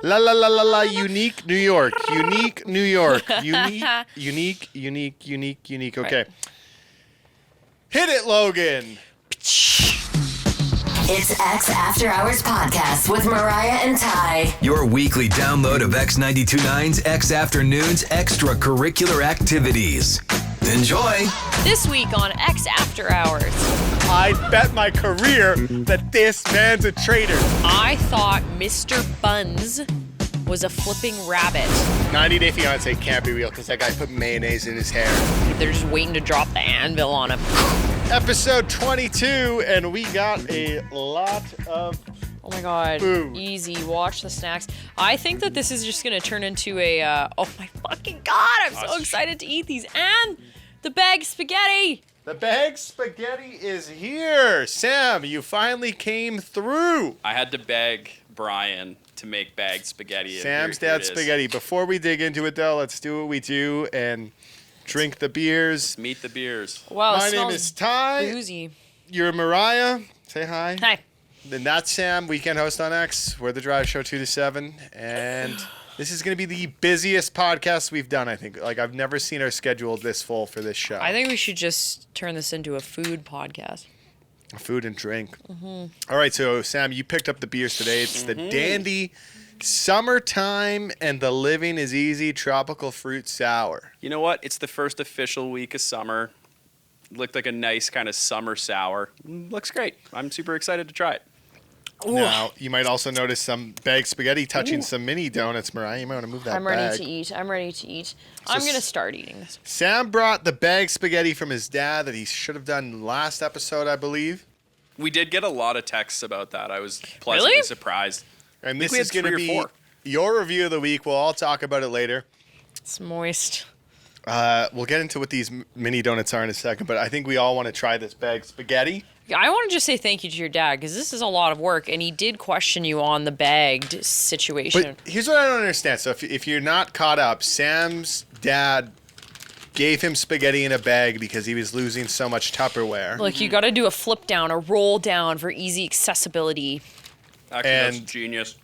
La la la la la, unique New York. Unique New York. Unique. Okay. Right. Hit it, Logan. It's X After Hours Podcast with Mariah and Ty. Your weekly download of X92.9's X Afternoons extracurricular activities. Enjoy. This week on X After Hours, I bet my career that this man's a traitor. I thought Mr. Bunce was a flipping rabbit. 90 Day Fiancé can't be real because that guy put mayonnaise in his hair. They're just waiting to drop the anvil on him. Episode 22, and we got a lot of Oh my god. food. Easy. Watch the snacks. I think that this is just going to turn into a, oh my fucking god, I'm so excited to eat these. And the bag spaghetti. The bag spaghetti is here. Sam, you finally came through. I had to beg Brian to make bagged spaghetti. Sam's Here it dad's is. spaghetti. Before we dig into it, though, let's do what we do and drink the beers. Meet the beers. Wow, My it name smells is Ty. boozy. You're Mariah. Say hi. Hi. And that's Sam, weekend host on X. We're the Drive Show 2 to 7. And this is going to be the busiest podcast we've done, I think. Like, I've never seen our schedule this full for this show. I think we should just turn this into a food podcast. Food and drink. All right, so Sam, you picked up the beers today. It's the Dandy Summertime and the Living is Easy Tropical Fruit Sour. You know what? It's the first official week of summer. Looked like a nice kind of summer sour. Looks great. I'm super excited to try it. Now, you might also notice some bag spaghetti touching some mini donuts, Mariah. You might want to move that I'm bag. ready to eat. I'm ready to eat. I'm going to start eating this. Sam brought the bag spaghetti from his dad that he should have done last episode, I believe. We did get a lot of texts about that. I was pleasantly surprised. And I think this we is had going to 3 or be 4. your review of the week. We'll all talk about it later. It's moist. We'll get into what these mini donuts are in a second, but I think we all want to try this bag spaghetti. I want to just say thank you to your dad because this is a lot of work, and he did question you on the bagged situation. But here's what I don't understand. So if you're not caught up, Sam's dad gave him spaghetti in a bag because he was losing so much Tupperware. Like, you got to do a flip down, a roll down for easy accessibility. Actually, that's And- genius.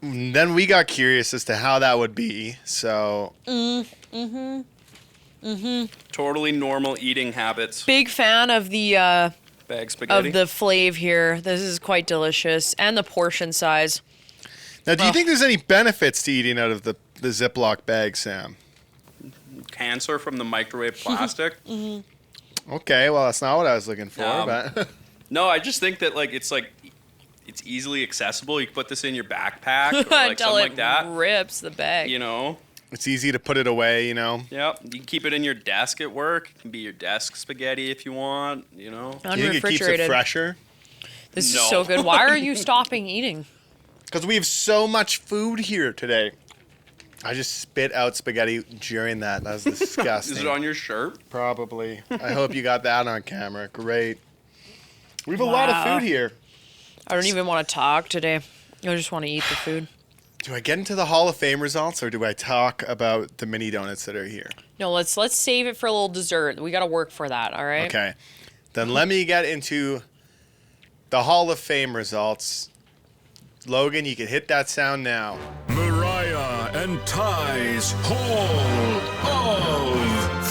Then we got curious as to how that would be. So Totally normal eating habits. Big fan of the Bag spaghetti. flav here. This is quite delicious, and the portion size. now, do you think there's any benefits to eating out of the Ziploc bag, Sam? Cancer from the microwave plastic. Okay, well, that's not what I was looking for. But No, I just think that it's easily accessible. You can put this in your backpack or like Until something it like that. rips the bag. You know. it's easy to put it away, you know. Yep. You can keep it in your desk at work. It can be your desk spaghetti if you want. You know. Do you think it keeps it Unrefrigerated. fresher? This No. is so good. Why are you stopping eating? Because we have so much food here today. I just spit out spaghetti during that. That was disgusting. Is it on your shirt? Probably. I hope you got that on camera. Great. We have a lot of Wow. food here. I don't even want to talk today. I just want to eat the food. Do I get into the Hall of Fame results or do I talk about the mini donuts that are here? No, let's save it for a little dessert. We got to work for that, all right? Okay. Then let me get into the Hall of Fame results. Logan, you can hit that sound now. Mariah and Ty's Hall of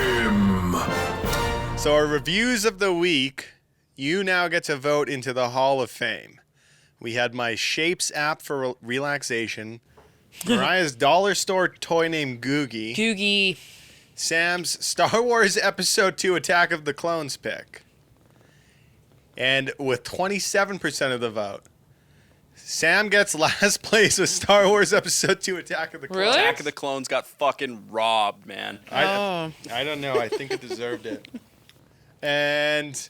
Fame. So our reviews of the week, you now get to vote into the Hall of Fame. We had my Shapes app for relaxation, Mariah's dollar store toy named Googie, Googie. Sam's Star Wars Episode 2 Attack of the Clones pick. And with 27% of the vote, Sam gets last place with Star Wars Episode 2 Attack of the Clones. Really? Attack of the Clones got fucking robbed, man. I don't know. I think it deserved it. And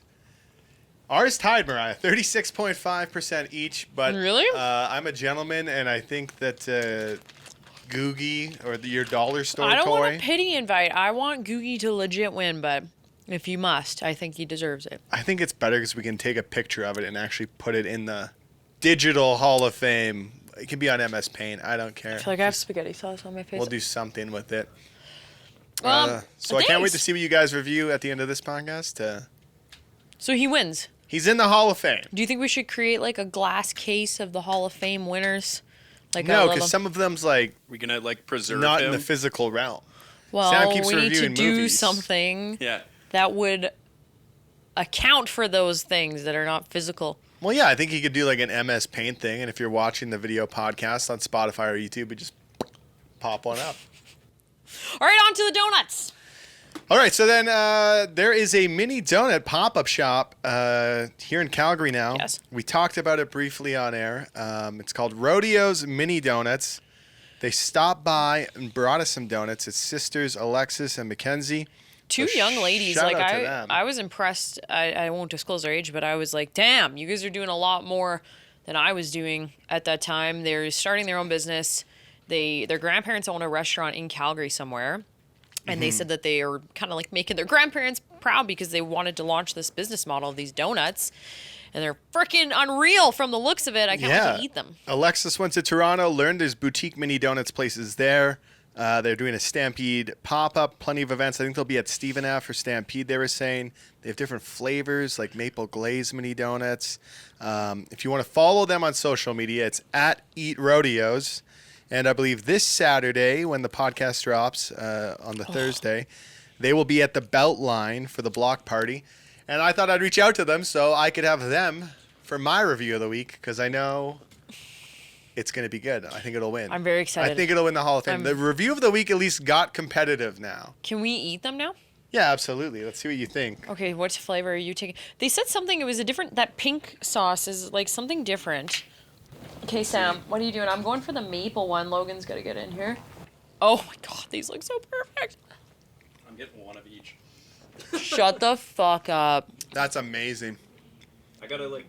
ours tied, Mariah, 36.5% each. But Really? I'm a gentleman, and I think that Googie or your dollar store I don't toy. want a pity invite. I want Googie to legit win, but if you must, I think he deserves it. I think it's better because we can take a picture of it and actually put it in the digital Hall of Fame. It can be on MS Paint. I don't care. I feel like I have spaghetti sauce on my face. We'll do something with it. Um, So I can't wait to thanks. see what you guys review at the end of this podcast. So he wins. He's in the Hall of Fame. Do you think we should create like a glass case of the Hall of Fame winners? Like No, because some of them's like We're gonna like preserve not him. in the physical realm. Sam well, keeps we need to reviewing do movies. something Yeah. that would account for those things that are not physical. Well, yeah, I think he could do like an MS Paint thing, and if you're watching the video podcast on Spotify or YouTube, you just pop one up. All right, on to the donuts. All right, so then there is a mini donut pop-up shop here in Calgary now. Yes. We talked about it briefly on air. It's called Rodeo's Mini Donuts. They stopped by and brought us some donuts. It's sisters Alexis and Mackenzie. Two So young ladies. shout Like out to them. I was impressed. I won't disclose their age, but I was like, damn, you guys are doing a lot more than I was doing at that time. They're starting their own business. Their grandparents own a restaurant in Calgary somewhere. And they said that they are kind of like making their grandparents proud because they wanted to launch this business model of these donuts. And they're freaking unreal from the looks of it. I can't wait to eat them. Alexis went to Toronto, learned there's boutique mini donuts places there. They're doing a Stampede pop-up, plenty of events. I think they'll be at Stephen F. or Stampede, they were saying. They have different flavors, like maple glaze mini donuts. If you want to follow them on social media, it's at Eat Rodeos. And I believe this Saturday, when the podcast drops on the Thursday, they will be at the Beltline for the block party. And I thought I'd reach out to them so I could have them for my review of the week because I know it's going to be good. I think it'll win. I'm very excited. I think it'll win the Hall of Fame. The review of the week at least got competitive now. Can we eat them now? Yeah, absolutely. Let's see what you think. Okay, what flavor are you taking? They said something, it was a different, that pink sauce is like something different. Okay, Sam, what are you doing? I'm going for the maple one. Logan's got to get in here. Oh my god, these look so perfect. I'm getting one of each. Shut the fuck up. That's amazing. I gotta like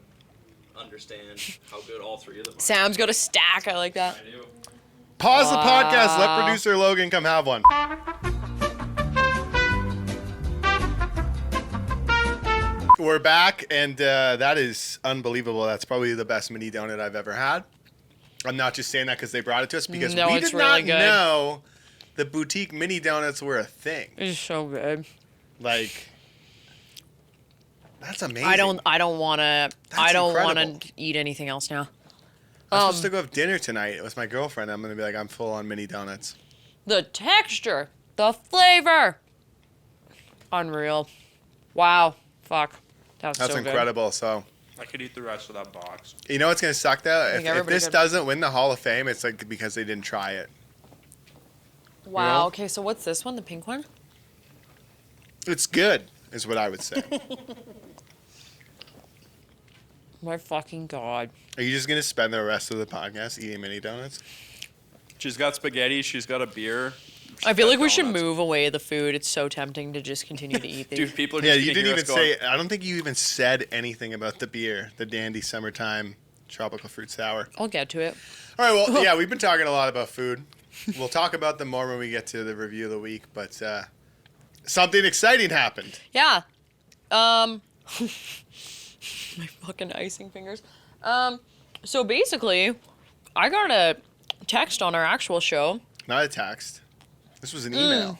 understand how good all three of them are. Sam's got a stack. I like that. I do. Pause the podcast. Let producer Logan come have one. We're back, and that is unbelievable. That's probably the best mini donut I've ever had. I'm not just saying that because they brought it to us, because No, we it's did really not good. know the boutique mini donuts were a thing. It's so good. Like, that's amazing. I don't want to. I don't want incredible. to eat anything else now. I'm supposed to go have dinner tonight with my girlfriend. I'm gonna be like, I'm full on mini donuts. The texture, the flavor, unreal. Wow, fuck, That's so good. incredible. So, I could eat the rest of that box. you know what's gonna suck though? think If everybody this could. doesn't win the Hall of Fame, it's like because they didn't try it. Wow. know? Okay, so what's this one? The pink one? It's good, is what I would say. My fucking god. Are you just gonna spend the rest of the podcast eating mini donuts? She's got spaghetti. She's got a beer. I feel got like we should donuts. move away the food. It's so tempting to just continue to eat these. Dude, people are Yeah, just you gonna didn't hear even us going, say. I don't think you even said anything about the beer, the Dandy Summertime Tropical Fruit Sour. I'll get to it. All right, well, yeah, we've been talking a lot about food. We'll talk about them more when we get to the review of the week, but something exciting happened. Yeah. My fucking icing fingers. So basically, I got a text on our actual show. Not a text. This was an email.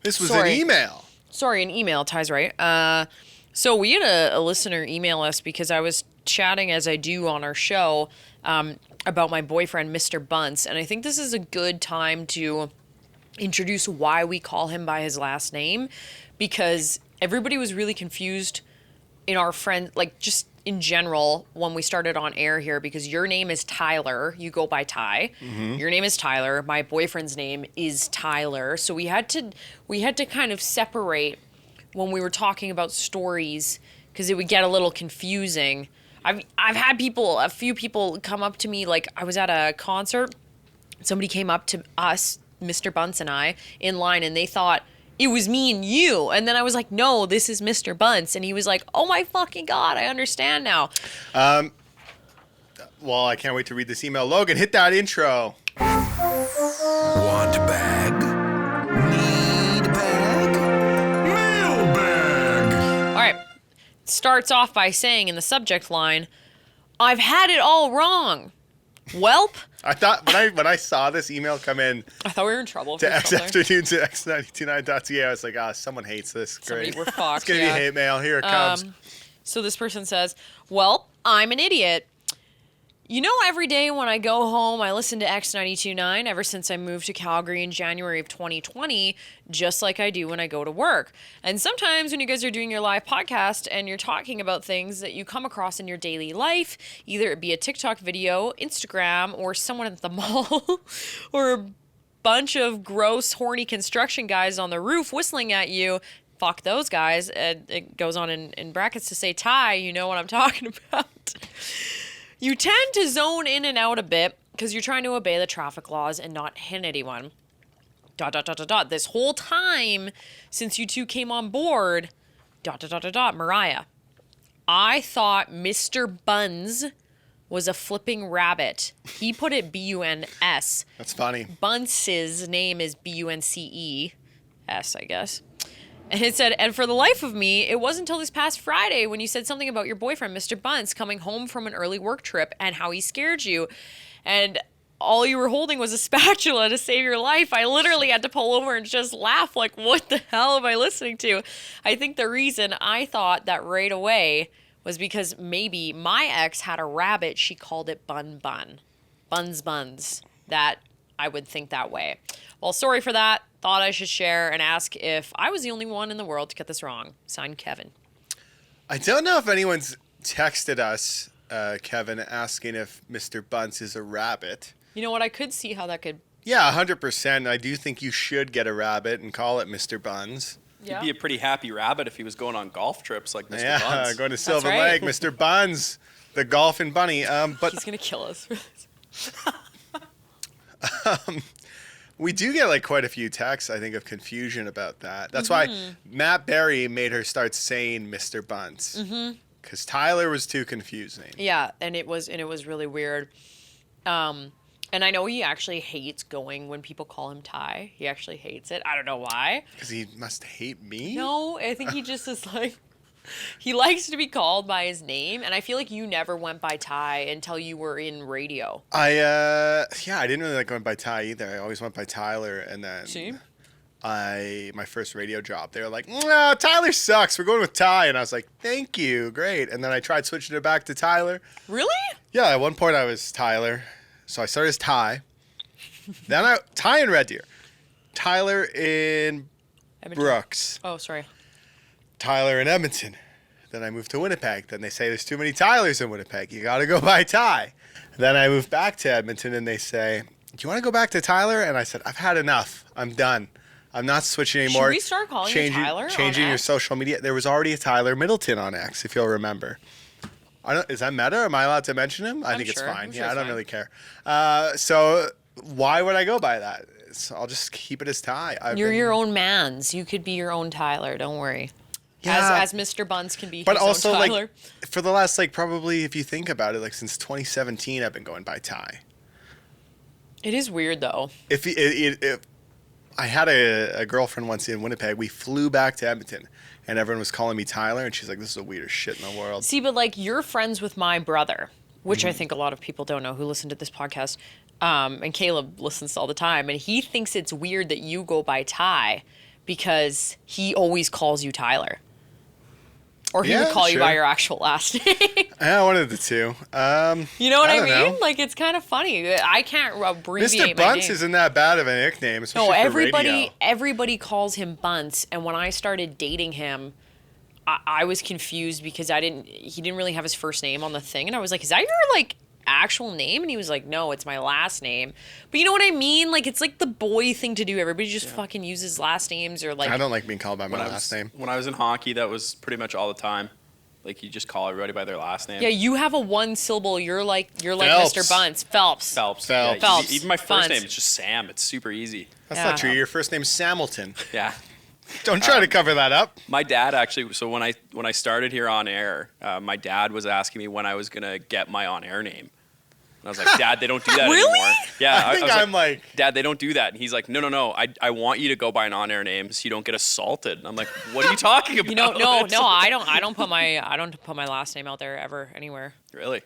This was Sorry. an email. Sorry, an email. Ty's right. So we had a listener email us because I was chatting, as I do on our show, about my boyfriend, Mr. Bunce. And I think this is a good time to introduce why we call him by his last name, because everybody was really confused in our friend, like just in general, when we started on air here, because your name is Tyler, you go by Ty. Your name is Tyler. My boyfriend's name is Tyler. So we had to kind of separate when we were talking about stories, because it would get a little confusing. I've had a few people come up to me, like I was at a concert, somebody came up to us, Mr. Bunce and I, in line, and they thought it was me and you. And then I was like, no, this is Mr. Bunce. And he was like, oh my fucking God, I understand now. Well, I can't wait to read this email. Logan, hit that intro. Want bag? Need bag? Mailbag! All right. Starts off by saying in the subject line, I've had it all wrong. Welp. I thought when I saw this email come in I thought we were in trouble for to X something. Afternoons at X929.ca, I was like, someone hates this. Somebody- Great. we're fucked, It's going to yeah. be hate mail. Here it comes. So this person says, well, I'm an idiot. You know, every day when I go home, I listen to X92.9 ever since I moved to Calgary in January of 2020, just like I do when I go to work. And sometimes when you guys are doing your live podcast and you're talking about things that you come across in your daily life, either it be a TikTok video, Instagram, or someone at the mall, or a bunch of gross, horny construction guys on the roof whistling at you, fuck those guys. And it goes on in brackets to say, Ty, you know what I'm talking about. You tend to zone in and out a bit because you're trying to obey the traffic laws and not hit anyone. ... This whole time since you two came on board... ... Mariah. I thought Mr. Bunce was a flipping rabbit. He put it B-U-N-S. That's funny. Bunce's name is B-U-N-C-E-S, I guess. And it said, and for the life of me, it wasn't until this past Friday when you said something about your boyfriend, Mr. Bunce, coming home from an early work trip and how he scared you. And all you were holding was a spatula to save your life. I literally had to pull over and just laugh like, what the hell am I listening to? I think the reason I thought that right away was because maybe my ex had a rabbit. She called it Bun Bun. Buns. That I would think that way. Well, sorry for that. Thought I should share and ask if I was the only one in the world to get this wrong. Signed, Kevin. I don't know if anyone's texted us, Kevin, asking if Mr. Bunce is a rabbit. You know what? I could see how that could... Yeah, 100%. I do think you should get a rabbit and call it Mr. Bunce. Yeah. He'd be a pretty happy rabbit if he was going on golf trips like Mr. Yeah, Bunce. going to Silver right. Lake, Mr. Bunce, the golfing bunny. But He's going to kill us. we do get like quite a few texts, I think, of confusion about that. That's why Matt Berry made her start saying Mr. Bunce. Because Tyler was too confusing. Yeah, and it was really weird. And I know he actually hates going when people call him Ty. He actually hates it. I don't know why. Because he must hate me? No, I think he just is like... He likes to be called by his name, and I feel like you never went by Ty until you were in radio. I didn't really like going by Ty either. I always went by Tyler, and then See? my first radio job, they were like, no, Tyler sucks. We're going with Ty. And I was like, thank you, great. And then I tried switching it back to Tyler. Really? Yeah, at one point I was Tyler. So I started as Ty. Then Ty in Red Deer. Tyler in Edmonton. Brooks. Oh, sorry. Tyler in Edmonton. Then I moved to Winnipeg. Then they say there's too many Tylers in Winnipeg. You got to go by Ty. Then I moved back to Edmonton and they say, do you want to go back to Tyler? And I said, I've had enough. I'm done. I'm not switching anymore. Should we start calling you Tyler Changing on your X? social media. There was already a Tyler Middleton on X, if you'll remember. Is that meta? Am I allowed to mention him? I think sure. it's fine. I'm sure Yeah, I it's don't fine. really care. So why would I go by that? So I'll just keep it as Ty. You're your own mans. You could be your own Tyler. Don't worry. Yeah. As Mr. Bunce can be But his also, own Tyler. like, for the last, like, probably, if you think about it, like, since 2017, I've been going by Ty. It is weird, though. If I had a girlfriend once in Winnipeg, we flew back to Edmonton, and everyone was calling me Tyler, and she's like, this is the weirdest shit in the world. See, but, like, you're friends with my brother, which I think a lot of people don't know who listen to this podcast. And Caleb listens all the time, and he thinks it's weird that you go by Ty because he always calls you Tyler. Or he would Yeah, call you by sure. your actual last name. Yeah, one of the two. You know what I don't mean? know. Like, it's kind of funny. I can't abbreviate Mr. my Bunce name. isn't that bad of a nickname, especially No, for radio. everybody calls him Bunce, and when I started dating him, I was confused because he didn't really have his first name on the thing, and I was like, is that your, like, actual name? And he was like, no, it's my last name. But you know what I mean? Like, it's like the boy thing to do. Everybody just fucking uses last names or, like... I don't like being called by my When I last was- name. When I was in hockey, that was pretty much all the time. Like, you just call everybody by their last name. Yeah, you have a one syllable. You're like Phelps. Mr. Bunce. Phelps. Phelps. Phelps. Yeah, Phelps. Even my first Bunce. name, it's just Sam. It's super easy. That's Yeah. not true. Your first name's Samilton. Yeah. Don't try to cover that up. My dad actually, so when I started here on air, my dad was asking me when I was going to get my on-air name. And I was like, Dad, they don't do that Really? anymore. Yeah. I think was I'm like, Dad, they don't do that. And he's like, no. I want you to go by an on-air name so you don't get assaulted. And I'm like, what are you talking about? You know, no, I don't put my last name out there ever anywhere. Really?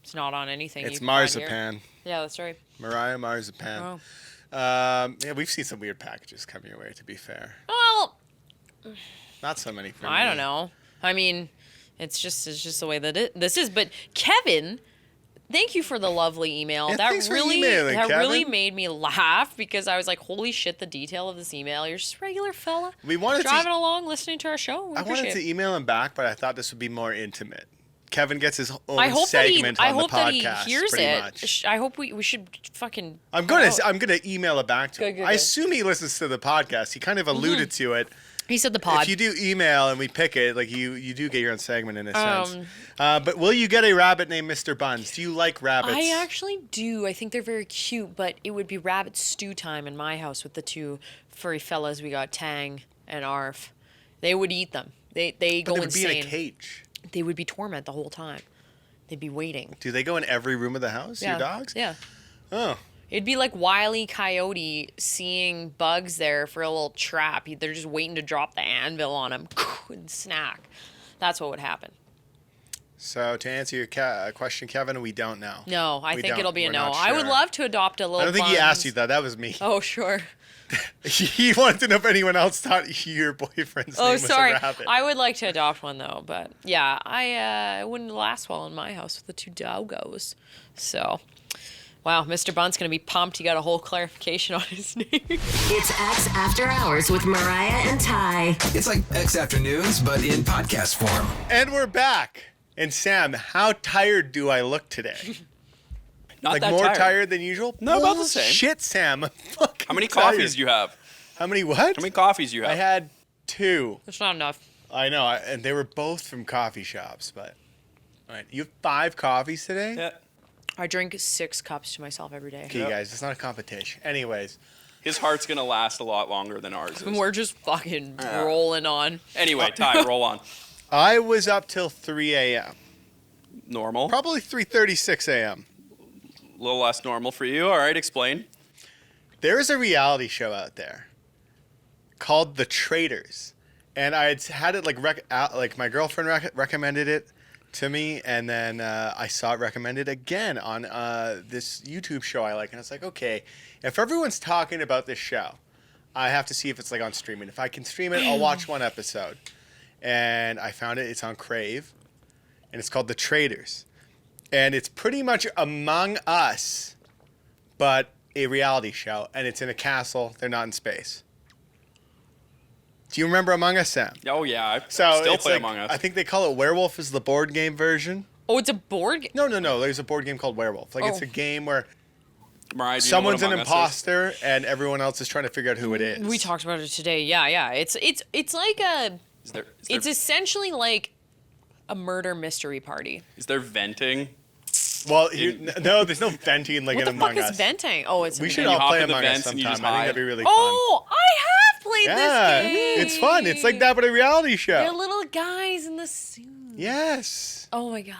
It's not on anything. it's you can find here. marzipan. Yeah, that's right. Mariah Marzipan. Oh. Yeah, we've seen some weird packages come your way, to be fair. Well, Not so many for I me. don't know. I mean, It's just the way that this is. But Kevin, thank you for the lovely email. Yeah, that thanks for really emailing, really Kevin. made me laugh because I was like, holy shit, the detail of this email. You're just a regular fella. We wanted driving to, along, listening to our show. We I wanted appreciate to it. email him back, but I thought this would be more intimate. Kevin gets his own I hope segment on the that he podcast, hears pretty it. much. I hope we should fucking. I'm put it gonna out. email it back to him. Good, I good. assume he listens to the podcast. He kind of alluded to it. He said the pod. If you do email and we pick it, like you do get your own segment in a sense. Um, But will you get a rabbit named Mr. Bunce? Do you like rabbits? I actually do. I think they're very cute, but it would be rabbit stew time in my house with the two furry fellas we got, Tang and Arf. They would eat them. They but go they would insane. be in a cage. They would be torment the whole time. They'd be waiting. Do they go in every room of the house? Your dogs? Yeah. Oh. It'd be like Wile E. Coyote seeing bugs there for a little trap. They're just waiting to drop the anvil on him and snack. That's what would happen. So to answer your question, Kevin, we don't know. No, I We think don't. it'll be a We're no. not I would sure. love to adopt a little I don't think he Bunce. asked you that. That was me. Oh, sure. He wanted to know if anyone else thought your boyfriend's name Oh, was sorry. a rabbit. I would like to adopt one though, but yeah, I wouldn't last well in my house with the two doggos. So, wow, Mr. Bunce gonna be pumped. He got a whole clarification on his name. It's X After Hours with Mariah and Ty. It's like X Afternoons, but in podcast form. And we're back. And Sam, how tired do I look today? Not Like that more tired. tired than usual? No, about the same. Shit, Sam. I'm fucking How many tired. coffees do you have? How many what? How many coffees do you have? I had 2. That's not enough. I know, and they were both from coffee shops, but all right. You have 5 coffees today? Yeah. I drink 6 cups to myself every day. Okay, guys, it's not a competition. Anyways, His heart's gonna last a lot longer than ours And is. we're just fucking rolling on. Anyway, Ty, roll on. I was up till 3 a.m. Normal. Probably 3:36 a.m. A little less normal for you. All right, explain. There is a reality show out there called The Traders, and I had it like my girlfriend recommended it to me, and then I saw it recommended again on this YouTube show I like, and I was like, okay, if everyone's talking about this show, I have to see if it's like on streaming. If I can stream it, I'll watch one episode. And I found it. It's on Crave, and it's called The Traders, and it's pretty much Among Us, but a reality show, and it's in a castle. They're not in space. Do you remember Among Us, Sam? Oh yeah, I So still it's play like, Among Us. I think they call it Werewolf is the board game version. Oh, it's a board game. No. There's a board game called Werewolf. Like it's Oh. a game where Mariah, do you know someone's what an Among Us is? imposter and everyone else is trying to figure out who it is. We talked about it today. Yeah. It's like a. Is there It's essentially like a murder mystery party. is there venting? Well, no, there's no venting like What in the fuck Among is Us. venting? Oh, it's. We a should you all hop play in the Among Us vents and you sometime. just I think hide. that'd be really fun. Oh, I have played Yeah, this game. it's fun. It's like that, but a reality The show. little guys in the suit. Yes. Oh my god.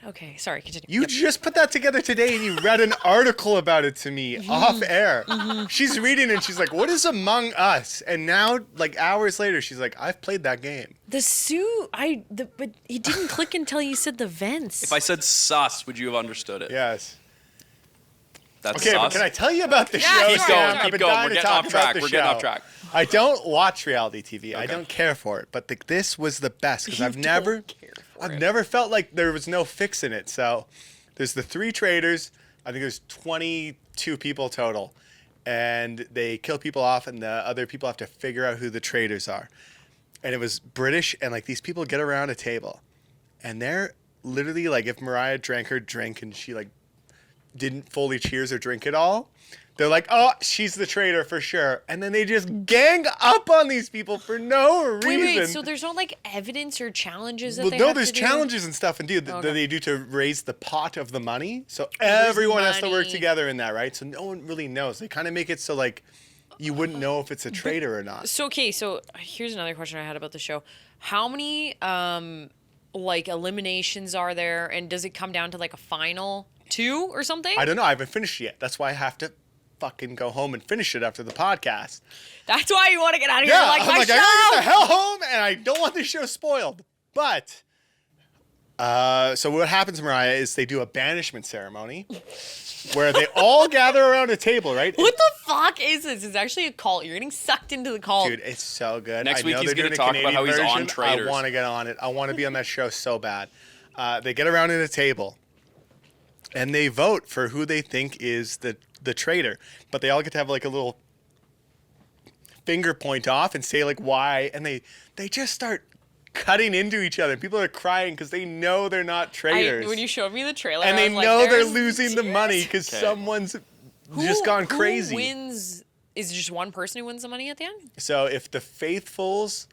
Okay, sorry. Continue. You Yep. just put that together today and you read an article about it to me Mm-hmm. off air. She's reading and she's like, what is Among Us? And now, like hours later, she's like, I've played that game. The suit. But it didn't click until you said the vents. If I said sus, would you have understood it? Yes. That's Okay, sus. but can I tell you about the Yeah, show? keep Sam? going, I've keep been going. dying We're to getting talk off about track. the We're getting show. off track. I don't watch reality TV. I Okay. don't care for it. But this was the best because I've don't never, care for I've it. never felt like there was no fixing it. So there's the 3 traders. I think there's 22 people total, and they kill people off, and the other people have to figure out who the traders are. And it was British, and like these people get around a table, and they're literally like, if Mariah drank her drink and she like didn't fully cheers or drink it all, they're like, oh, she's the traitor for sure. And then they just gang up on these people for no reason. Wait. So there's no like evidence or challenges that Well, they no, have there's to do? challenges and stuff, and dude, Okay. that they do to raise the pot of the money. So everyone has to work money. together in that, right? So no one really knows. They kind of make it so like you wouldn't know if it's a traitor or not. So okay, so here's another question I had about the show. How many like eliminations are there, and does it come down to like a final 2 or something? I don't know. I haven't finished yet. That's why I have to fucking go home and finish it after the podcast. That's why you want to get out of here. Yeah, You're like, I'm my like, show. I gotta get the hell home, and I don't want the show spoiled. But so what happens, Mariah, is they do a banishment ceremony where they all gather around a table, right? What the fuck? fuck is this? It's actually a cult. You're getting sucked into the cult. Dude, it's so good. Next I week know he's they're gonna doing a talk about Canadian how he's on version. Traitors. I want to get on it. I want to be on that show so bad. They get around at a table, and they vote for who they think is the traitor. But they all get to have like a little finger point off and say like why, and they just start cutting into each other. People are crying because they know they're not traitors. When you showed me the trailer, and I they was like, know they're "There's losing the money because Okay. someone's just gone crazy. Who wins? Is it just one person who wins the money at the end? So if the faithfuls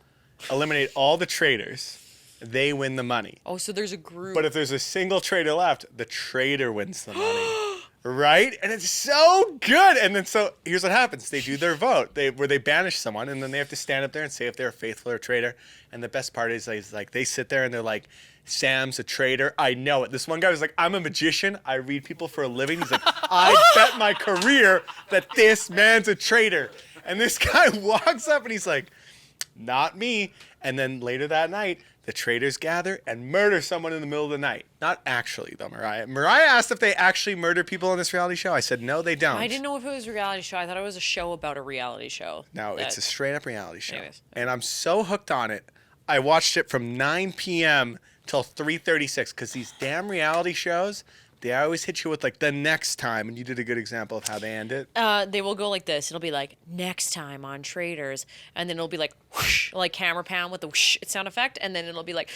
eliminate all the traitors, they win the money. Oh, so there's a group. But if there's a single traitor left, the traitor wins the money. Right? And it's so good. And then so here's what happens. They do their vote. Where they banish someone, and then they have to stand up there and say if they're faithful or traitor. And the best part is like they sit there and they're like, Sam's a traitor. I know it. This one guy was like, I'm a magician. I read people for a living. He's like, I bet my career that this man's a traitor. And this guy walks up and he's like, not me. And then later that night, the traitors gather and murder someone in the middle of the night. Not actually, though, Mariah. Mariah asked if they actually murder people on this reality show. I said, no, they don't. I didn't know if it was a reality show. I thought it was a show about a reality show. No, it's a straight up reality show. Anyways. And I'm so hooked on it. I watched it from 9 p.m. till 3:36 because these damn reality shows, they always hit you with like the next time. And you did a good example of how they end it. They will go like this. It'll be like, next time on Traders. And then it'll be like, whoosh, like camera pan with the whoosh sound effect. And then it'll be like,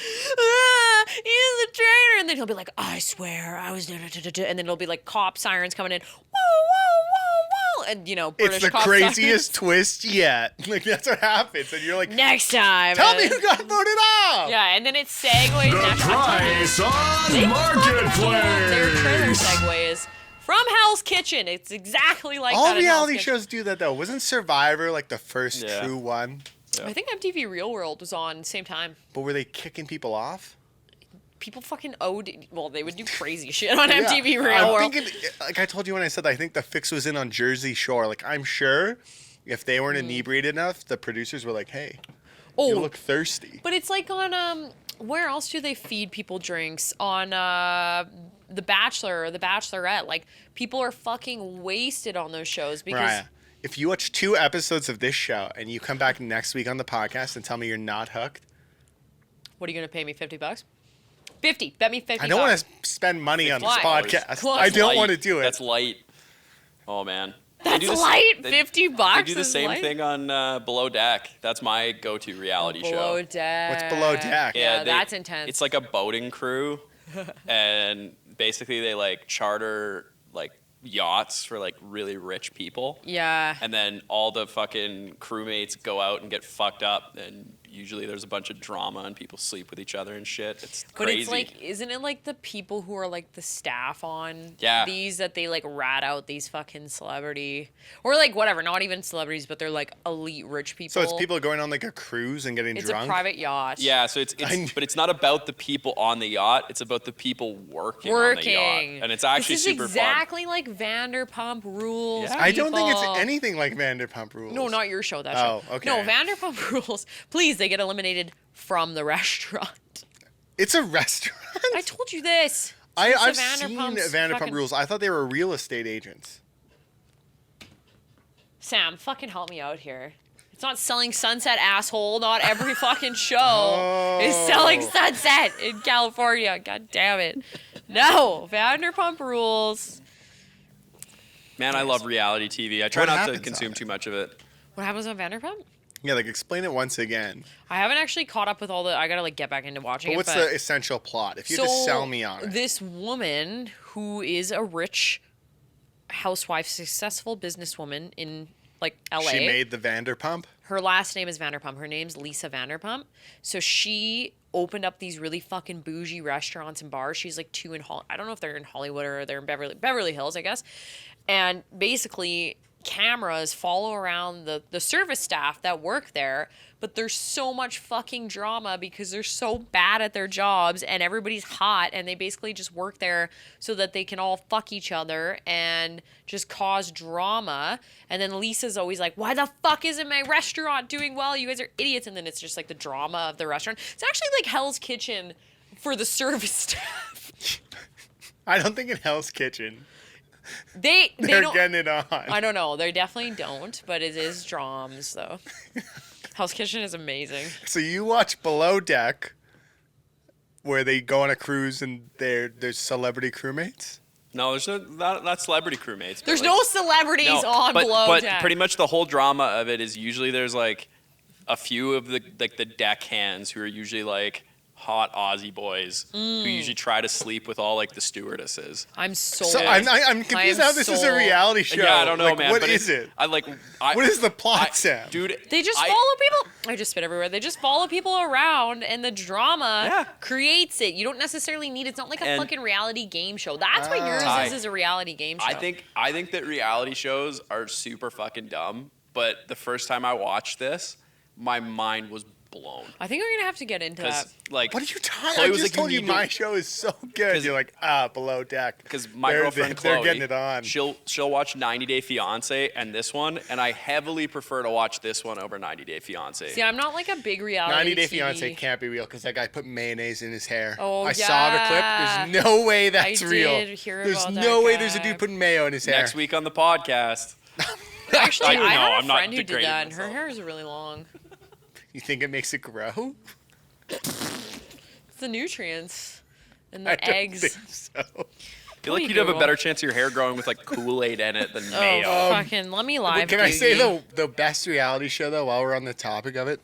he's the traitor. And then he'll be like, I swear I was. And then it'll be like cop sirens coming in. Whoa, whoa, whoa, whoa. And, you know, British It's the cop craziest twist yet. Like, that's what happens. And you're like, sirens. Next time. tell me who got voted off. Yeah, and then it segues. The price on Marketplace. Their trailer segues from Hell's Kitchen. It's exactly like All that in Hell's reality Kitchen. shows do that, though. Wasn't Survivor like the first Yeah. true one? I think MTV Real World was on the same time. But were they kicking people off? People fucking owed. Well, they would do crazy shit on Yeah. MTV Real I'm World. thinking, like I told you when I said that, I think the fix was in on Jersey Shore. Like, I'm sure if they weren't inebriated enough, the producers were like, hey, you Oh, look thirsty. but it's like on where else do they feed people drinks? On The Bachelor or The Bachelorette. Like, people are fucking wasted on those shows because Mariah, if you watch 2 episodes of this show and you come back next week on the podcast and tell me you're not hooked, what are you gonna pay me? $50? 50. Bet me 50. I don't want to spend money on this Why? podcast. Close. I don't Light. want to do it. That's light. Oh man. They That's do the s- light. they- $50. They do the is same light? thing on Below Deck. That's my go-to reality Below show. Deck. What's Below Deck? Yeah, they- that's intense. It's like a boating crew, and basically they like charter like yachts for like really rich people, yeah. and then all the fucking crewmates go out and get fucked up, and usually there's a bunch of drama and people sleep with each other and shit. It's But crazy. it's like, isn't it like the people who are like the staff on Yeah. these that they like rat out these fucking celebrity or like whatever, not even celebrities, but they're like elite rich people. So it's people going on like a cruise and getting It's drunk? a private yacht. Yeah, so it's but it's not about the people on the yacht. It's about the people working on the yacht, and it's actually this is super exactly like Vanderpump Rules. Yeah. I don't think people. it's anything like Vanderpump Rules. No, not your show. That Oh, show. okay. No, Vanderpump Rules. Please, they get eliminated from the restaurant. It's a restaurant. I told you this. I've It's a seen Vanderpump's Vanderpump fucking- Rules. I thought they were real estate agents. Sam, fucking help me out here. It's not Selling Sunset, asshole. Not every fucking show is Selling Sunset in California. God damn it. No, Vanderpump Rules. Man, I love reality TV. I try What not to happens consume on it? too much of it. What happens on Vanderpump? Yeah, like explain it once again. I haven't actually caught up with all the. I gotta like get back into watching But it. what's the essential plot? If you had to sell me on it. This woman who is a rich housewife, successful businesswoman in like LA. She made the Vanderpump? Her last name is Vanderpump. Her name's Lisa Vanderpump. So she opened up these really fucking bougie restaurants and bars. She's like 2 in I don't know if they're in Hollywood or they're in Beverly Hills, I guess. And basically cameras follow around the service staff that work there, but there's so much fucking drama because they're so bad at their jobs and everybody's hot and they basically just work there so that they can all fuck each other and just cause drama. And then Lisa's always like, why the fuck isn't my restaurant doing well? You guys are idiots. And then it's just like the drama of the restaurant. It's actually like Hell's Kitchen for the service staff. I don't think in Hell's Kitchen They They're don't. getting it on. I don't know. They definitely don't, but it is drums though. Hell's Kitchen is amazing. So you watch Below Deck, where they go on a cruise and there's celebrity crewmates? No, there's no not celebrity crewmates. but, There's like, no celebrities on Below but Deck. pretty much the whole drama of it is usually there's like a few of the deck hands who are usually like hot Aussie boys who usually try to sleep with all like the stewardesses. I'm sold. So I'm confused how this is a reality show. Yeah, I don't know, like, man. What but is it? What is the plot, Sam? Dude, They just follow people. I just spit everywhere. They just follow people around, and the drama creates it. You don't necessarily need. It's not like a fucking reality game show. That's what yours is a reality game show. I think that reality shows are super fucking dumb. But the first time I watched this, my mind was blown. I think we're gonna have to get into that. Like, What are you talking? Chloe I was just like, told you need to- my show is so good. You're like, Below Deck. Because my They're- girlfriend they're Chloe, getting it on. She'll watch 90 Day Fiance and this one, and I heavily prefer to watch this one over 90 Day Fiance. See, I'm not like a big reality 90 Day TV. Fiance can't be real because that guy put mayonnaise in his hair. Oh, I saw the clip. There's no way that's I real. did hear There's about no that way there's a guy. dude putting mayo in his hair. Next week on the podcast. Actually, I I know, had I'm a not friend who did degrading that, and her myself. hair is really long. You think it makes it grow? It's the nutrients and I the don't eggs. think so. I feel like Please you'd have a Google. better chance of your hair growing with like Kool-Aid in it than Oh, mayo. fucking! Let me live. Can I say Doogie. the best reality show though? While we're on the topic of it,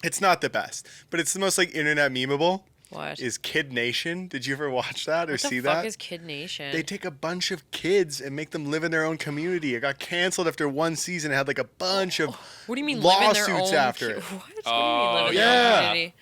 it's not the best, but it's the most like internet memeable. What? Is Kid Nation? Did you ever watch that or What the see fuck that? is Kid Nation? They take a bunch of kids and make them live in their own community. It got canceled after one season. It had like a bunch of What do you mean live in their lawsuits own after it. What? What do you mean live in their yeah. own community?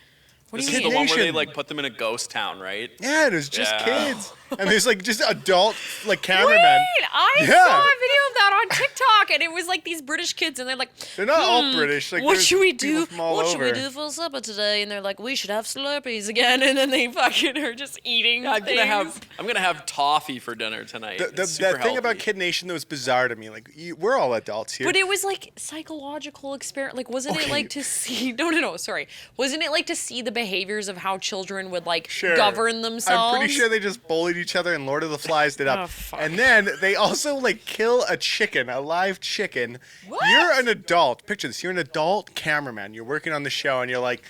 What This do you is the mean? one where they Nation. like put them in a ghost town, right? Yeah, it was just Yeah. kids. And there's like just adult like cameramen. Wait, I Yeah. saw a video of that on TikTok, and it was like these British kids, and they're like, They're not all British. Like, what there's should we people do? from all What should we over. do for supper today? And they're like, we should have Slurpees again, and then they fucking are just eating I'm things. gonna have toffee for dinner tonight. The It's super that thing about healthy. Kid Nation that was bizarre to me, like we're all adults here. But it was like psychological experiment. Like, wasn't it Okay. like to see? No. Sorry, wasn't it like to see the behaviors of how children would like Sure. govern themselves? I'm pretty sure they just bullied each other and Lord of the Flies did Oh, up. fuck. And then they also like kill a chicken, a live chicken. What? You're an adult. Picture this. You're an adult cameraman. You're working on the show and you're like,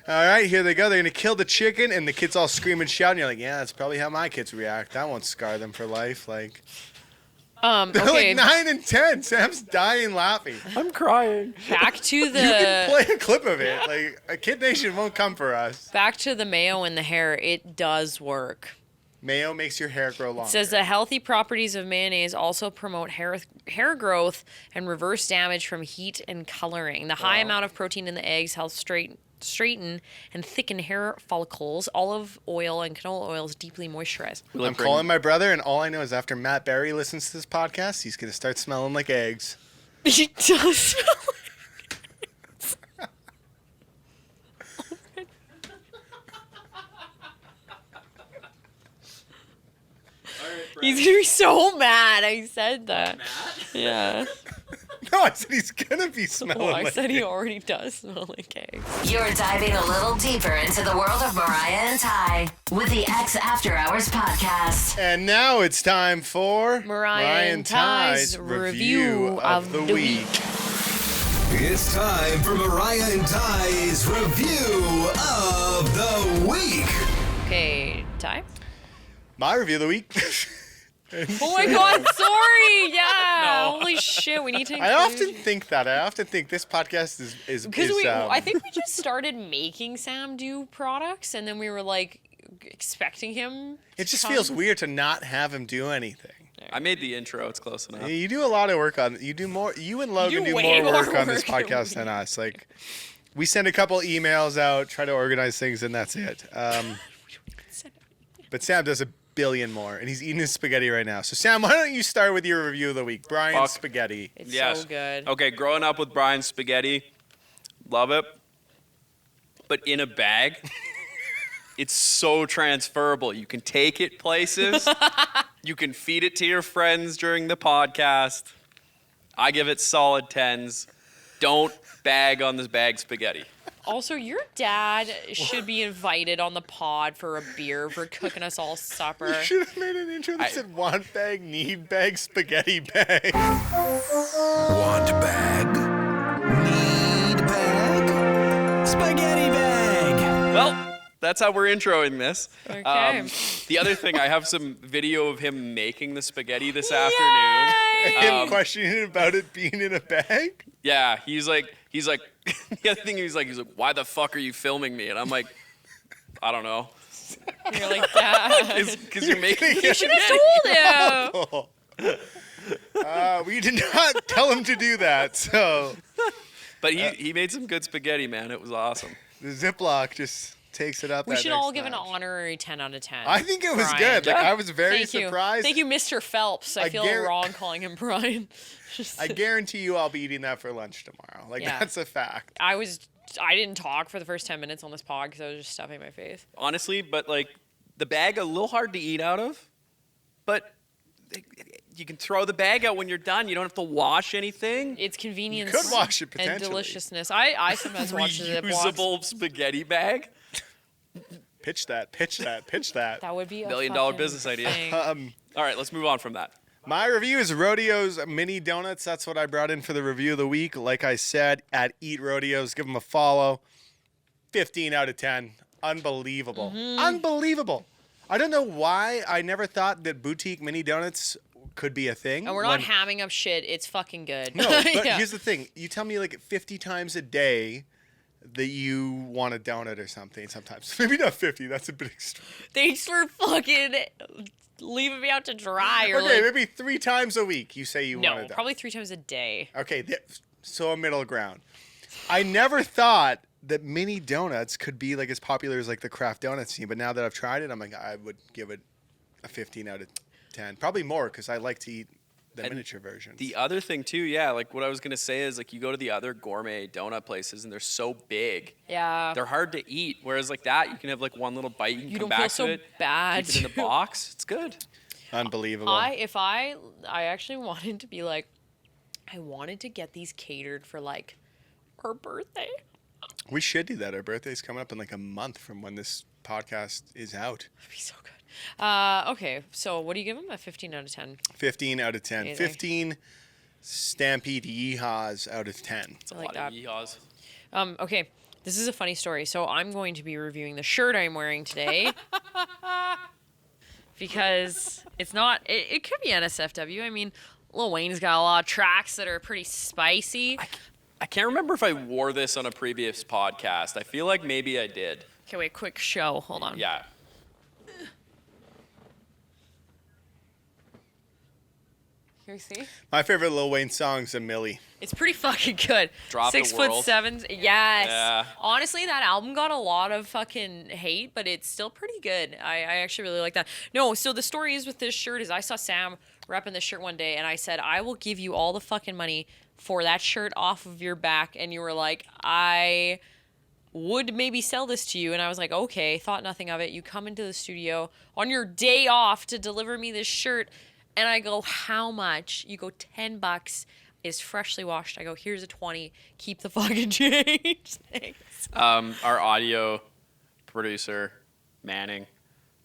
all right, here they go. They're going to kill the chicken. And the kids all scream and shout. And you're like, yeah, that's probably how my kids react. That won't scar them for life. Like, they're okay, like 9 and 10. Sam's dying laughing. I'm crying. back to the You can play a clip of it. Like, a Kid Nation won't come for us. back to the mayo in the hair. It does work. Mayo makes your hair grow longer. It says the healthy properties of mayonnaise also promote hair growth and reverse damage from heat and coloring. The high amount of protein in the eggs helps straighten and thicken hair follicles. Olive oil and canola oil is deeply moisturized. I'm calling my brother, and all I know is after Matt Berry listens to this podcast, he's going to start smelling like eggs. It does smell He's gonna be so mad I said that. Yeah. No, I said he's going to be smelling Well, I like said he eggs. already does smell like eggs. You're diving a little deeper into the world of Mariah and Ty with the X After Hours podcast. And now it's time for Mariah and Ty's review of the week. It's time for Mariah and Ty's review of the week. Okay, Ty? My review of the week. Oh my god, sorry! Yeah! Holy shit, we need to I often think that. I often think this podcast is because I think we just started making Sam do products, and then we were like expecting him. it to just come. feels weird to not have him do anything. I made the intro. It's close enough. You do a lot of work on. You do more. You and Logan do way more more work on this work than podcast we than us. Like, we send a couple emails out, try to organize things, and that's it. But Sam does a billion more, and he's eating his spaghetti right now. So Sam, why don't you start with your review of the week? Brian's Fuck. spaghetti. It's Yes. so good. Okay, growing up with Brian's spaghetti, love it. But in a bag, it's so transferable. You can take it places. You can feed it to your friends during the podcast. I give it solid 10s. Don't bag on this bag spaghetti. Also, your dad should be invited on the pod for a beer for cooking us all supper. You should have made an intro that said want bag, need bag, spaghetti bag. Want bag? Need bag? Spaghetti bag! Well, that's how we're introing this. Okay. The other thing, I have some video of him making the spaghetti this afternoon. Him questioning about it being in a bag? Yeah, he's like, the other thing he's like, why the fuck are you filming me? And I'm like, I don't know. You're like, Dad. Because you're making You should have told him. We did not tell him to do that, so But he made some good spaghetti, man. It was awesome. the Ziploc just takes it up. We that should next all give an notch. honorary 10 out of 10. I think it was Brian. good. Like, I was very Thank you. surprised. Thank you, Mr. Phelps. I feel wrong calling him Brian. I guarantee you I'll be eating that for lunch tomorrow. Like, Yeah. that's a fact. I didn't talk for the first 10 minutes on this pod because I was just stuffing my face. Honestly, but like the bag a little hard to eat out of, but you can throw the bag out when you're done. You don't have to wash anything. It's convenience could wash it, and potentially. deliciousness. I sometimes watch the Ziplocs. Reusable spaghetti bag. Pitch that. That would be a $1,000,000 fucking business idea. thing. All right, let's move on from that. My review is Rodeo's mini donuts. That's what I brought in for the review of the week. Like I said, at Eat Rodeos, give them a follow. 15 out of 10. Unbelievable. Unbelievable. I don't know why I never thought that boutique mini donuts could be a thing. And we're not hamming up shit. It's fucking good. No, but Yeah. here's the thing. You tell me like 50 times a day that you want a donut or something sometimes. Maybe not 50. That's a bit extreme. Thanks for fucking leaving me out to dry. Or Okay, like, maybe 3 times a week you say you want a no, donut. probably 3 times a day. Okay, so a middle ground. I never thought that mini donuts could be like as popular as like the craft donut scene, but now that I've tried it, I'm like, I would give it a 15 out of 10. Probably more because I like to eat the miniature versions. The other thing too, yeah, like what I was gonna say is like you go to the other gourmet donut places and they're so big. Yeah. They're hard to eat. Whereas like that, you can have like one little bite, you can You come don't feel back so to it, bad. keep it in the box. It's good. Unbelievable. I actually wanted to be like, I wanted to get these catered for like our birthday. We should do that. Our birthday's coming up in like a month from when this podcast is out. That'd be so good. Okay, so what do you give them? A 15 out of 10. 15 out of 10. Amazing. 15 Stampede Yeehaws out of 10. I A like lot that. of yeehaws. Okay, this is a funny story. So I'm going to be reviewing the shirt I'm wearing today. Because it's not, it could be NSFW. I mean, Lil Wayne's got a lot of tracks that are pretty spicy. I can't remember if I wore this on a previous podcast. I feel like maybe I did. Okay, wait, quick show. Hold on. Yeah. Here we see. My favorite Lil Wayne song's A Millie. It's pretty fucking good. Drop the 6'7". Yes. Yeah. Honestly, that album got a lot of fucking hate, but it's still pretty good. I actually really like that. No, so the story is with this shirt is I saw Sam repping this shirt one day, and I said, I will give you all the fucking money for that shirt off of your back. And you were like, I would maybe sell this to you. And I was like, okay, thought nothing of it. You come into the studio on your day off to deliver me this shirt. And I go, how much? You go, $10. Is freshly washed. I go, here's a 20. Keep the fucking change. Thanks. Our audio producer, Manning,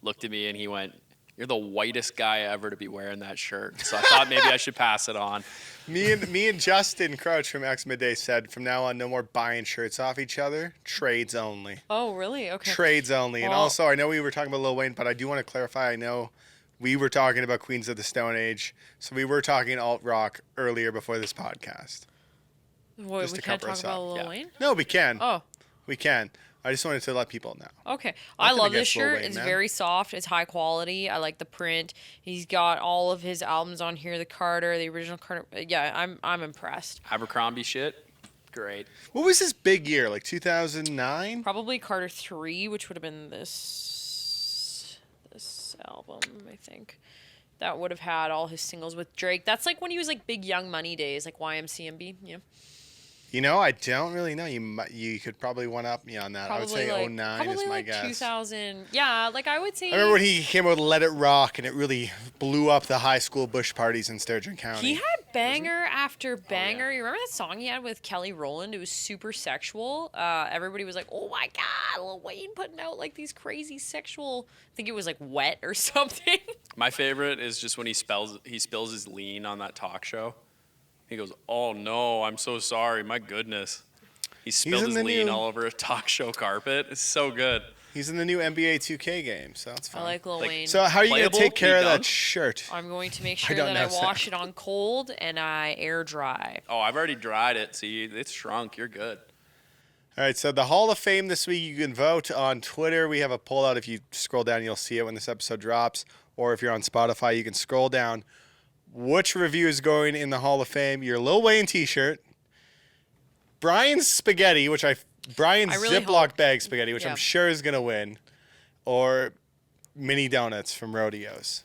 looked at me and he went, "You're the whitest guy ever to be wearing that shirt." So I thought maybe I should pass it on. Me and Justin Crouch from X Midday said from now on, no more buying shirts off each other. Trades only. Oh, really? Okay. Trades only. And Well- also, I know we were talking about Lil Wayne, but I do want to clarify. I know we were talking about Queens of the Stone Age, so we were talking alt rock earlier before this podcast. Wait, Just we to can't cover talk us about up. Lil Yeah. Wayne? No, we can. Oh, We can. I just wanted to let people know. okay. I Nothing love this against Lil shirt. Wayne, It's man. very soft. It's high quality. I like the print. He's got all of his albums on here. The Carter, the original Carter. Yeah, I'm impressed. Abercrombie shit, great. What was his big year? Like 2009? Probably Carter 3, which would have been this album, I think. That would have had all his singles with Drake. That's like when he was like big Young Money days, like YMCMB. Yeah. You know, I don't really know. You could probably one up me on that. I would say like, 09 probably is my like guess. 2000. Yeah, like I would say. I remember when he came out with Let It Rock and it really blew up the high school bush parties in Sturgeon County. He had banger after banger. You remember that song he had with Kelly Rowland? It was super sexual. Everybody was like, "Oh my god, Lil Wayne putting out like these crazy sexual." I think it was like Wet or something. My favorite is just when he spills his lean on that talk show. He goes, "Oh no, I'm so sorry. My goodness." He spilled his lean all over a talk show carpet. It's so good. He's in the new NBA 2K game, so that's fun. I like Lil Wayne. So how are you going to Playable? take care of Done? that shirt? I'm going to make sure don't that know, I Sam. wash it on cold and I air dry. Oh, I've already dried it. See, it's shrunk. You're good. All right, so the Hall of Fame this week, you can vote on Twitter. We have a poll out. If you scroll down, you'll see it when this episode drops. Or if you're on Spotify, you can scroll down. Which review is going in the Hall of Fame? Your Lil Wayne t-shirt, Brian's spaghetti, Brian's I really Ziploc hope- bag spaghetti, which Yeah. I'm sure is going to win, or mini donuts from Rodeo's.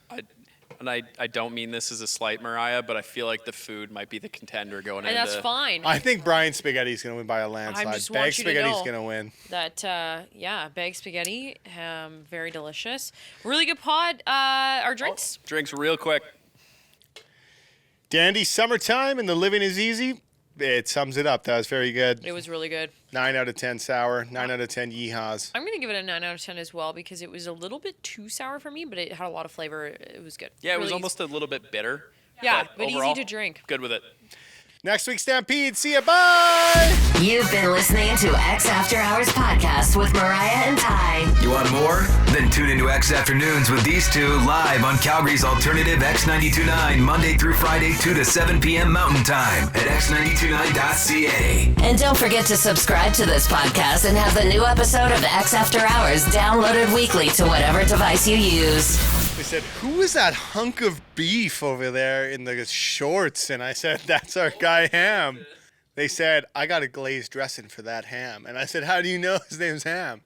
I don't mean this as a slight, Mariah, but I feel like the food might be the contender going And into. that's fine. I think Brian's spaghetti is going to win by a landslide. just Bag want you to spaghetti is know. going to win. That bag spaghetti, very delicious. Really good pod. Our drinks. Drinks real quick. Dandy summertime and the living is easy. It sums it up. That was very good. It was really good. 9 out of 10 sour, 9 out of 10 yeehaws. I'm gonna give it a 9 out of 10 as well because it was a little bit too sour for me, but it had a lot of flavor. It was good. Yeah, it was Really almost a little bit bitter. Yeah, but easy overall, to drink. Good with it. Next week, Stampede. See ya. Bye. You've been listening to X After Hours podcast with Mariah and Ty. You want more? Then tune into X Afternoons with these two live on Calgary's alternative X92.9 Monday through Friday 2 to 7 p.m. Mountain Time at x929.ca. And don't forget to subscribe to this podcast and have the new episode of X After Hours downloaded weekly to whatever device you use. They said, who is that hunk of beef over there in the shorts? And I said, that's our guy Ham. They said, I got a glazed dressing for that Ham. And I said, how do you know his name's Ham?